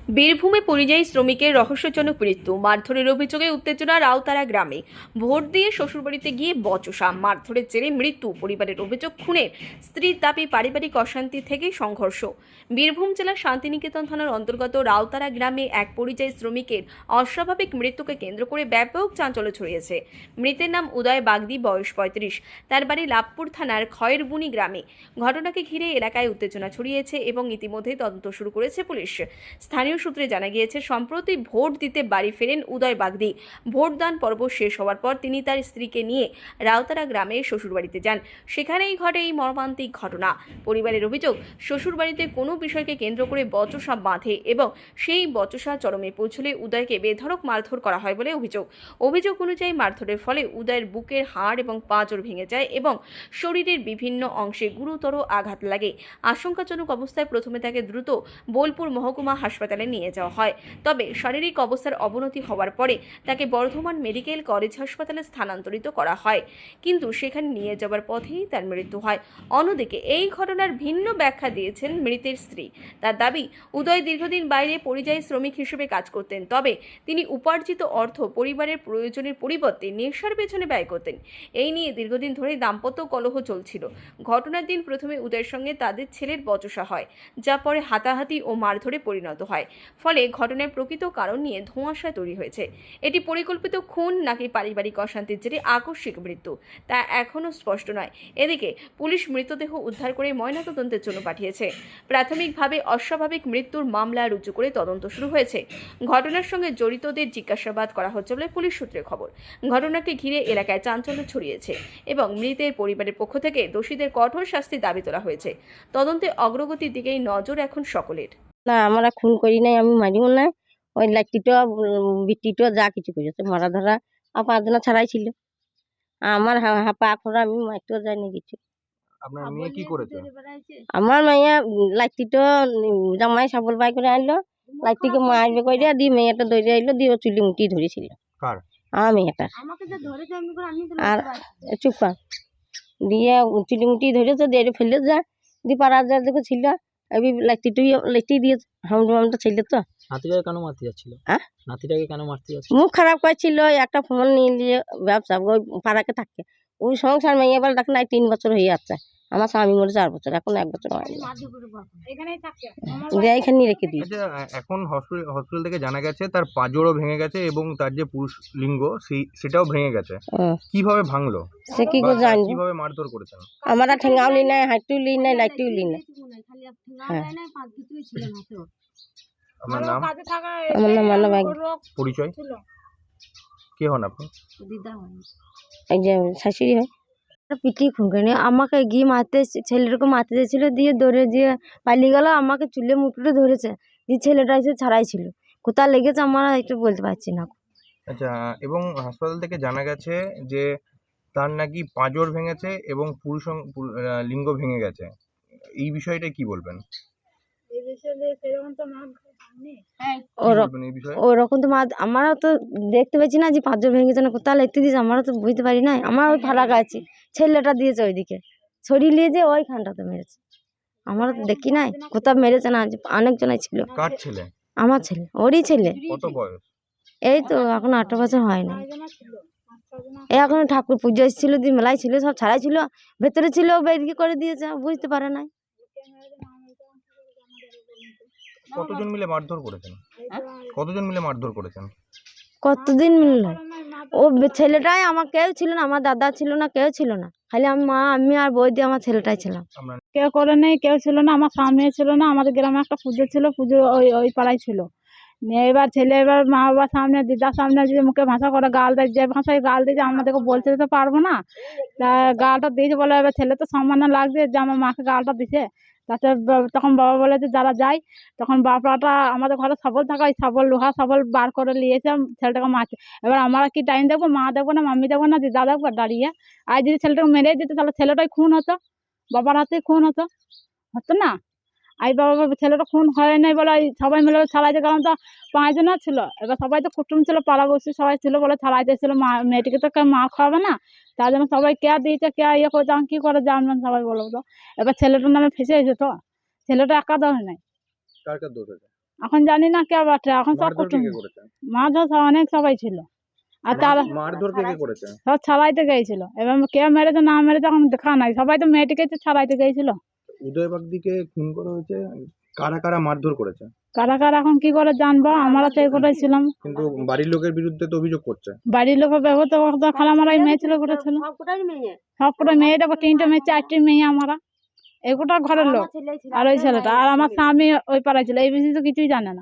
বীরভূমে পরিযায়ী শ্রমিকের রহস্যজনক মৃত্যু, মারধরের অভিযোগে উত্তেজনা রাউতারা গ্রামে। ভোট দিয়ে শ্বশুরবাড়িতে গিয়ে বচসা, মারধরের জেরে মৃত্যু, পরিবারের অভিযোগ খুনের, স্ত্রীর দাবি পারিবারিক অশান্তি থেকে সংঘর্ষ। বীরভূম জেলার শান্তিনিকেতন থানার অন্তর্গত রাউতারা গ্রামে এক পরিযায়ী শ্রমিকের অস্বাভাবিক মৃত্যুকে কেন্দ্র করে ব্যাপক চাঞ্চল্য ছড়িয়েছে। মৃতের নাম উদয় বাগদি, বয়স 35। তার বাড়ি লাভপুর থানার খয়েরবুনি গ্রামে। ঘটনাকে ঘিরে এলাকায় উত্তেজনা ছড়িয়েছে এবং ইতিমধ্যে তদন্ত শুরু করেছে পুলিশ। স্থানীয় সূত্রে জানা গিয়েছে, সম্প্রতি ভোট দিতে বাড়ি ফেরেন উদয় বাগদি। ভোটদান পর্ব শেষ হওয়ার পর তিনি তার স্ত্রীকে নিয়ে রাউতারা গ্রামে শ্বশুরবাড়িতে যান। সেখানেই ঘটে এই মর্মান্তিক ঘটনা। পরিবারের অভিযোগ, শ্বশুরবাড়িতে কোনো বিষয়কে কেন্দ্র করে বচসা বাঁধে এবং সেই বচসা চরমে পৌঁছলে উদয়কে বেধড়ক মারধর করা হয় বলে অভিযোগ অনুযায়ী মারধরের ফলে উদয়ের বুকের হাড় এবং পাঁজর ভেঙে যায় এবং শরীরের বিভিন্ন অংশে গুরুতর আঘাত লাগে। আশঙ্কাজনক অবস্থায় প্রথমে তাকে দ্রুত বোলপুর মহকুমা হাসপাতালে নিয়ে যাওয়া হয়। তবে শারীরিক অবস্থার অবনতি হওয়ার পরে তাকে বর্ধমান মেডিকেল কলেজ হাসপাতালে স্থানান্তরিত করা হয়, কিন্তু সেখানে নিয়ে যাওয়ার পথেই তার মৃত্যু হয়। অন্যদিকে এই ঘটনার ভিন্ন ব্যাখ্যা দিয়েছেন মৃতের স্ত্রী। তার দাবি, উদয় দীর্ঘদিন বাইরে পরিযায়ী শ্রমিক হিসেবে কাজ করতেন, তবে তিনি উপার্জিত অর্থ পরিবারের প্রয়োজনের পরিবর্তে নেশার পেছনে ব্যয় করতেন। এই নিয়ে দীর্ঘদিন ধরে দাম্পত্য কলহ চলছিল। ঘটনার দিন প্রথমে উদয়ের সঙ্গে তাদের ছেলের বচসা হয়, যা পরে হাতাহাতি ও মারধরে পরিণত হয়। ফলে ঘটনার প্রকৃত কারণ নিয়ে ধোঁয়াশা তৈরি হয়েছে। এটি পরিকল্পিত খুন নাকি পারিবারিক অশান্তির জেরে আকস্মিক মৃত্যু, তা এখনও স্পষ্ট নয়। এদিকে পুলিশ মৃতদেহ উদ্ধার করে ময়নাতদন্তের জন্য পাঠিয়েছে। প্রাথমিকভাবে অস্বাভাবিক মৃত্যুর মামলা রুজু করে তদন্ত শুরু হয়েছে। ঘটনার সঙ্গে জড়িতদের জিজ্ঞাসাবাদ করা হচ্ছে বলে পুলিশ সূত্রে খবর। ঘটনাকে ঘিরে এলাকায় চাঞ্চল্য ছড়িয়েছে এবং মৃতের পরিবারের পক্ষ থেকে দোষীদের কঠোর শাস্তির দাবি তোলা হয়েছে। তদন্তে অগ্রগতির দিকেই নজর এখন সকলের। না, আমরা খুন করি নাই, আমি মারিও নাই। ওই লাইটিটা বিটিটা যা কিছু করেছে মারা ধরা আর 5 জনা ছাড়াই ছিল। আমার পা খোড়া, আমি মারতেও যাইনি কিছু। আপনার মেয়ে কি করেছে? আমার মাইয়া লাইটিটা জামাই সাবল বাই করে আনলো, লাইটিকে মারবে কইরা দিয়ে মেয়েটা দৌড়ে আইলো, দিয়ে ও চুলি মুটি ধরেছিল। কার? আমার মেয়েটার। আর চুপা দিয়ে চুলি মুটি ধরেছে, দিয়ে ফেলে যা দিয়ে পাড়া যা দেখো ছিল। আমি লাইটি দিয়ে হামটা ছিল তো। নাতিটাকে কেন মারতে যাচ্ছিল? হ্যাঁ? নাতিটাকে কেন মারতে যাচ্ছিল? মুখ খারাপ করছিল, একটা ফোন নিয়ে নিয়ে ব্যবসা ওই পাড়াকে থাকে। ওই সংসার মেয়ে বলে দেখেন 3 বছর হয়ে যাচ্ছে। আমার স্বামী মরে 4 বছর, এখন 1 বছর হয়নি। দিয়ে এখানে রেখে দিই। আচ্ছা, এখন হসপিটাল থেকে জানা গেছে তার পাঁজরও ভেঙে গেছে এবং তার যে পুরুষ লিঙ্গ সেটাও ভেঙে গেছে। কিভাবে ভাঙলো? সে কি করে জানবো? কিভাবে মারধর করেছেন? আমরা ঠেঙ্গাও লি নাই, হাঁটুও লি নাই, লাইটিও লি নাই। হ্যাঁ। আপনার নাম? আমার নাম মানা বাগ। পরিচয়? কে হন আপনি? এই যে শাশুড়ি হয়। পিটি খুন করেনি, আমাকে গিয়ে মারতে ছেলেটাকে মারতে চেয়েছিল, দিয়ে দৌড়ে দিয়ে পালিয়ে গেল। আমাকে চুলে মুটুটে ধরেছে, দিয়ে ছেলেটা এসে ছাড়াই ছিল। কোথায় লেগেছে আমরা একটু বলতে পারছি না। আচ্ছা, এবং হাসপাতাল থেকে জানা গেছে যে তার নাকি পাঁজর ভেঙেছে এবং লিঙ্গ ভেঙে গেছে। এই বিষয়টা কি বলবেন? এই বিষয়ে ওরকম তো আমরা তো দেখতে পাচ্ছি না যে 5 জন ভেঙেছে না, কোথায় লিখতে দিয়েছে আমরা তো বুঝতে পারি না। আমার ওই ফারাক আছে, ছেলেটা দিয়েছে ওইদিকে ছড়িয়ে নিয়ে যে ওইখানটাতে মেরেছে। আমরা তো দেখি নাই কোথাও মেরেছে না, অনেকজনাই ছিল। কার ছেলে? আমার ছেলে, ওরই ছেলে। কত বয়স? এই তো এখন 18 বছর হয়নি। এই এখন ঠাকুর পুজো এসেছিল, দিয়ে মেলায় ছিল, সব ছাড়াই ছিল, ভেতরে ছিল, বেরিয়ে করে দিয়েছে, বুঝতে পারে নাই। কতজন মিলে মারধর করেছেন? কতজন মিলে মারধর করেছেন? কতদিন মিলল? ও ছেলেটাই, আমার কেউ ছিল না, আমার দাদা ছিল না, কেউ ছিল না, খালি আমার মা, আমি আর বৌদি, আমার ছেলেটাই ছিলাম। কেউ করে নেই, কেউ ছিল না, আমার স্বামী ছিল না। আমাদের গ্রামে একটা পুজো ছিল, পুজো ওই পাড়ায় ছিল। এবার ছেলে এবার মা বাবার সামনে, দিদার সামনে যে মুখে ভাষা করে গাল দেয়, যে ভাষায় গাল দিয়েছে আমাদেরকে বলতে দিতে পারবো না। তা গালটা দিয়েছে বলে, এবার ছেলে তো সম্মান লাগছে যে আমার মাকে গালটা দিছে। তাতে তখন বাবা বলে যে যারা যায়, তখন বাবাটা আমাদের ঘরে শাবল থাকা, ওই শাবল, লোহা শাবল বার করে নিয়েছে, ছেলেটাকে মারছে। এবার আমরা কি টাইম দেখবো? মা দেখবো না, মাম্মি দেখবো না, দিদা দেখবো দাঁড়িয়ে? আর যদি ছেলেটাকে মেরে দিত তাহলে ছেলেটাই খুন হতো, বাবার হাতেই খুন হতো না। আর বাবা ছেলেটা খুন হয় নাই বলে সবাই মিলে ছাড়াইতে গেলাম, তো 5 জনা ছিল। এবার সবাই তো কুটুম ছিল, পাড়াবসী সবাই ছিল বলে ছাড়াইতে ছিল। মেয়েটিকে তো কেউ মার খাওয়াবে না, তার জন্য সবাই কে দিয়েছে, কে ইয়ে করছে, আমি কি করে জানবেন, সবাই বলো তো। এবার ছেলেটার নামে ফেসে গেছে, তো ছেলেটা একা দোষ নাই। কার কার দোষ আছে? এখন জানি না কে বাটে, এখন সব মারধর কে কুটুম কে করেছে? মারধর অনেক সবাই ছিল, আর তারা মারধর কে কে করেছে? সব ছাড়াইতে গিয়েছিল। এবার কে মেরেছে না মেরেছে এখন দেখা নাই, সবাই তো মেয়েটিকে ছাড়াইতে গিয়েছিল। উদয় বাগদিকে খুন করা হয়েছে, কারা কারা মারধর করেছে? কারা কারা এখন কি করে জানবো, আমরা তো এগুলোই ছিলাম। কিন্তু বাড়ির লোকের বিরুদ্ধে তো অভিযোগ করছে। বাড়ির লোক ব্যবহৃত খালা মারাই মেয়ে ছিল করেছিল, সবকটা মেয়ে দেখো, 3টে মেয়ে 4টি মেয়ে আমরা, এগুলো ঘরের লোক। আর ওই ছেলেটা আর আমার স্বামী ওই পাড়ায় ছিল, এই বিষয়ে তো কিছুই জানে না।